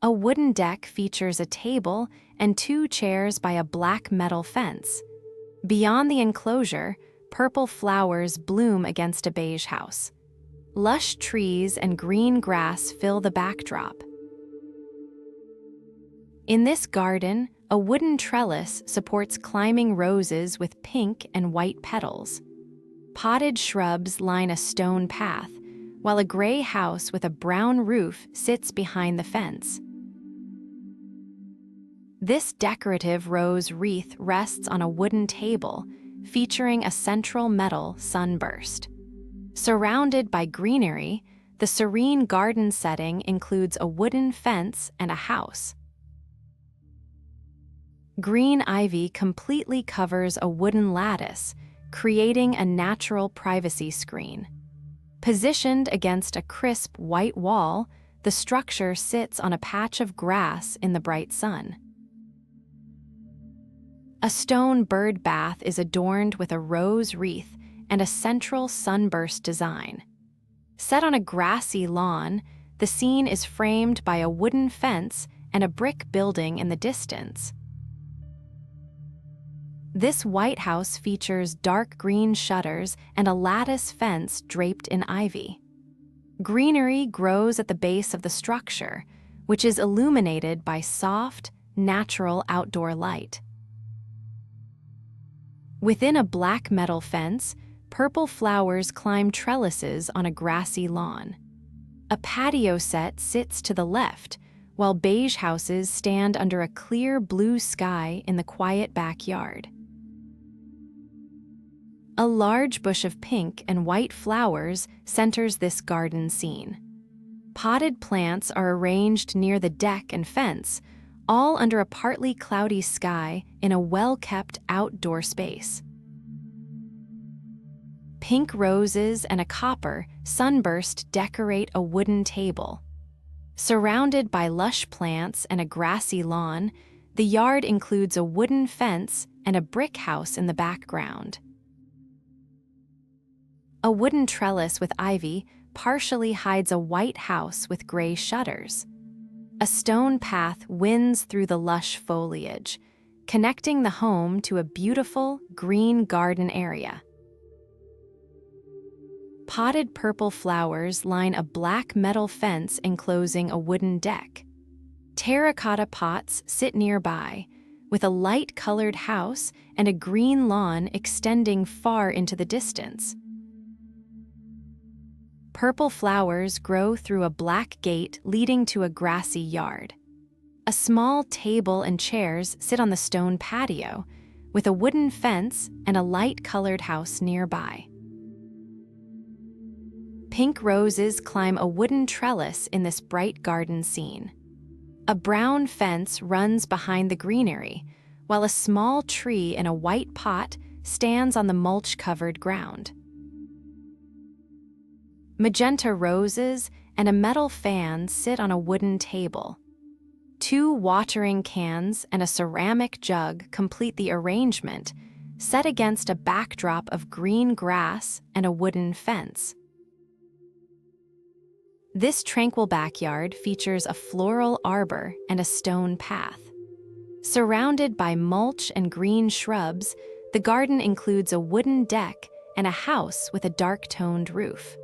A wooden deck features a table and 2 chairs by a black metal fence. Beyond the enclosure, purple flowers bloom against a beige house. Lush trees and green grass fill the backdrop. In this garden, a wooden trellis supports climbing roses with pink and white petals. Potted shrubs line a stone path, while a gray house with a brown roof sits behind the fence. This decorative rose wreath rests on a wooden table, featuring a central metal sunburst. Surrounded by greenery, the serene garden setting includes a wooden fence and a house. Green ivy completely covers a wooden lattice, creating a natural privacy screen. Positioned against a crisp white wall, the structure sits on a patch of grass in the bright sun. A stone bird bath is adorned with a rose wreath and a central sunburst design. Set on a grassy lawn, the scene is framed by a wooden fence and a brick building in the distance. This white house features dark green shutters and a lattice fence draped in ivy. Greenery grows at the base of the structure, which is illuminated by soft, natural outdoor light. Within a black metal fence, purple flowers climb trellises on a grassy lawn. A patio set sits to the left, while beige houses stand under a clear blue sky in the quiet backyard. A large bush of pink and white flowers centers this garden scene. Potted plants are arranged near the deck and fence, all under a partly cloudy sky in a well-kept outdoor space. Pink roses and a copper sunburst decorate a wooden table. Surrounded by lush plants and a grassy lawn, the yard includes a wooden fence and a brick house in the background. A wooden trellis with ivy partially hides a white house with gray shutters. A stone path winds through the lush foliage, connecting the home to a beautiful green garden area. Potted purple flowers line a black metal fence enclosing a wooden deck. Terracotta pots sit nearby, with a light-colored house and a green lawn extending far into the distance. Purple flowers grow through a black gate leading to a grassy yard. A small table and chairs sit on the stone patio, with a wooden fence and a light-colored house nearby. Pink roses climb a wooden trellis in this bright garden scene. A brown fence runs behind the greenery, while a small tree in a white pot stands on the mulch-covered ground. Magenta roses and a metal fan sit on a wooden table. 2 watering cans and a ceramic jug complete the arrangement, set against a backdrop of green grass and a wooden fence. This tranquil backyard features a floral arbor and a stone path. Surrounded by mulch and green shrubs, the garden includes a wooden deck and a house with a dark-toned roof.